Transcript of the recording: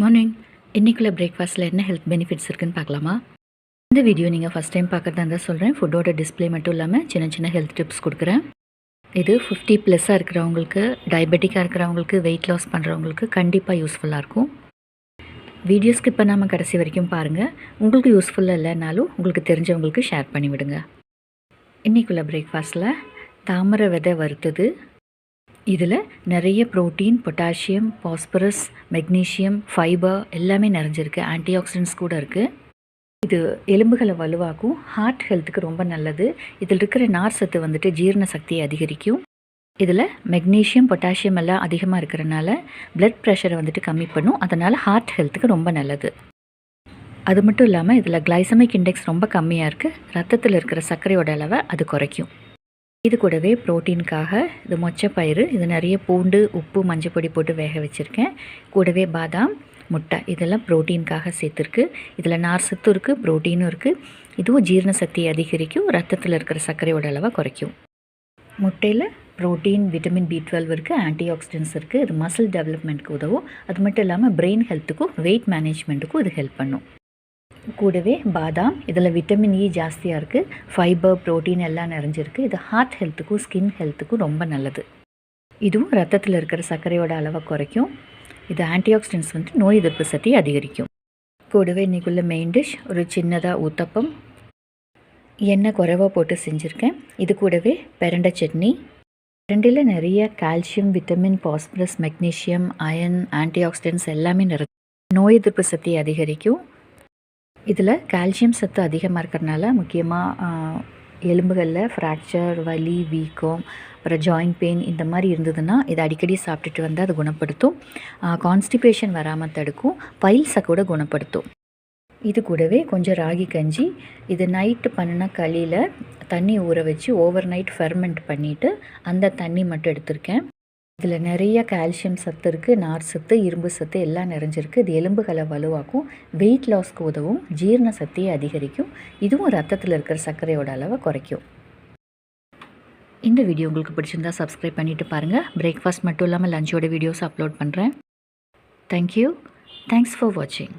Morning. இன்றைக்குள்ள பிரேக்ஃபாஸ்ட்டில் என்ன health benefits இருக்குன்னு பார்க்கலாமா? இந்த வீடியோ நீங்கள் ஃபஸ்ட் டைம் பார்க்குறதா இருந்தால் சொல்கிறேன். ஃபுட்டோட டிஸ்பிளே மட்டும் இல்லாமல் சின்ன சின்ன ஹெல்த் டிப்ஸ் கொடுக்குறேன். இது 50+ இருக்கிறவங்களுக்கு, டயபெட்டிக்காக இருக்கிறவங்களுக்கு, வெயிட் லாஸ் பண்ணுறவங்களுக்கு கண்டிப்பாக யூஸ்ஃபுல்லாக இருக்கும். வீடியோ ஸ்கிப் பண்ணாமல் கடைசி வரைக்கும் பாருங்கள். உங்களுக்கு யூஸ்ஃபுல்லாக இல்லைனாலும் உங்களுக்கு தெரிஞ்சவங்களுக்கு ஷேர் பண்ணிவிடுங்க. இன்றைக்குள்ள பிரேக்ஃபாஸ்ட்டில் தாமரை விதை வறுத்தது, இதில் நிறைய protein, potassium, phosphorus, magnesium, fibre எல்லாமே நிறைஞ்சிருக்கு. ஆன்டி ஆக்சிடென்ட்ஸ் கூட இருக்குது. இது எலும்புகளை வலுவாக்கும், ஹார்ட் ஹெல்த்துக்கு ரொம்ப நல்லது. இதில் இருக்கிற நார் சத்து வந்துட்டு ஜீரண சக்தியை அதிகரிக்கும். இதில் மெக்னீஷியம், பொட்டாசியம் எல்லாம் அதிகமாக இருக்கிறனால பிளட் ப்ரெஷரை வந்துட்டு கம்மி பண்ணும். அதனால் ஹார்ட் ஹெல்த்துக்கு ரொம்ப நல்லது. அது மட்டும் இல்லாமல் இதில் கிளைசமிக் இண்டெக்ஸ் ரொம்ப கம்மியாக இருக்குது. ரத்தத்தில் இருக்கிற சர்க்கரையோட அளவை அது குறைக்கும். இது கூடவே ப்ரோட்டீனுக்காக இது மொச்சப்பயிறு, இது நிறைய பூண்டு, உப்பு, மஞ்சப்பொடி போட்டு வேக வச்சுருக்கேன். கூடவே பாதாம், முட்டை இதெல்லாம் ப்ரோட்டீனுக்காக சேர்த்துருக்கு. இதில் நார் சத்தும் இருக்குது, ப்ரோட்டீனும் இருக்குது. இதுவும் ஜீரண சக்தியை அதிகரிக்கும், ரத்தத்தில் இருக்கிற சர்க்கரையோட அளவை குறைக்கும். முட்டையில் ப்ரோட்டீன், விட்டமின் B12 இருக்குது, ஆன்டி ஆக்சிடென்ட்ஸ் இருக்குது. இது மசில் டெவலப்மெண்ட்டுக்கு உதவும். அது மட்டும் இல்லாமல் பிரெயின் ஹெல்த்துக்கும் வெயிட் மேனேஜ்மெண்ட்டுக்கும் இது ஹெல்ப் பண்ணும். கூடவே பாதாம், இதில் விட்டமின் E ஜாஸ்தியாக இருக்குது, ஃபைபர், ப்ரோட்டீன் எல்லாம் நிறைஞ்சிருக்கு. இது ஹார்ட் ஹெல்த்துக்கும் ஸ்கின் ஹெல்த்துக்கும் ரொம்ப நல்லது. இதுவும் ரத்தத்தில் இருக்கிற சர்க்கரையோட அளவை குறைக்கும். இது ஆன்டி ஆக்சிடென்ட்ஸ் வந்து நோய் எதிர்ப்பு சக்தியை அதிகரிக்கும். கூடவே இன்றைக்குள்ள மெயின் டிஷ் ஒரு சின்னதாக ஊத்தப்பம், எண்ணெய் குறைவாக போட்டு செஞ்சுருக்கேன். இது கூடவே பிரண்டை சட்னி. பிரண்டையில் நிறைய calcium, vitamin, phosphorus, magnesium, iron, antioxidants எல்லாமே நோய் எதிர்ப்பு சக்தியை அதிகரிக்கும். இதில் கால்சியம் சத்து அதிகமாக இருக்கிறனால முக்கியமாக எலும்புகளில் ஃப்ராக்சர், வலி, வீக்கம், அப்புறம் ஜாயிண்ட் பெயின் இந்த மாதிரி இருந்ததுன்னா இதை அடிக்கடி சாப்பிட்டுட்டு வந்தால் அது குணப்படுத்தும். கான்ஸ்டிபேஷன் வராமல் தடுக்கும், பைல்ஸை கூட குணப்படுத்தும். இது கூடவே கொஞ்சம் ராகி கஞ்சி, இது நைட்டு பண்ணின களியில் தண்ணி ஊற வச்சு ஓவர் நைட் ஃபெர்மெண்ட் பண்ணிவிட்டு அந்த தண்ணி மட்டும் எடுத்திருக்கேன். இதில் நிறைய கால்சியம் சத்து இருக்குது, நார் சத்து, இரும்பு சத்து எல்லாம் நிறைஞ்சிருக்கு. இது எலும்புகளை வலுவாக்கும், வெயிட் லாஸ்க்கு உதவும், ஜீரண சக்தியை அதிகரிக்கும். இதுவும் ரத்தத்தில் இருக்கிற சர்க்கரையோட அளவை குறைக்கும். இந்த வீடியோ உங்களுக்கு பிடிச்சிருந்தா சப்ஸ்கிரைப் பண்ணிவிட்டு பாருங்கள். பிரேக்ஃபாஸ்ட் மட்டும் இல்லாமல் லஞ்சோட வீடியோஸ் அப்லோட் பண்ணுறேன். தேங்க்யூ. தேங்க்ஸ் ஃபார் வாட்சிங்.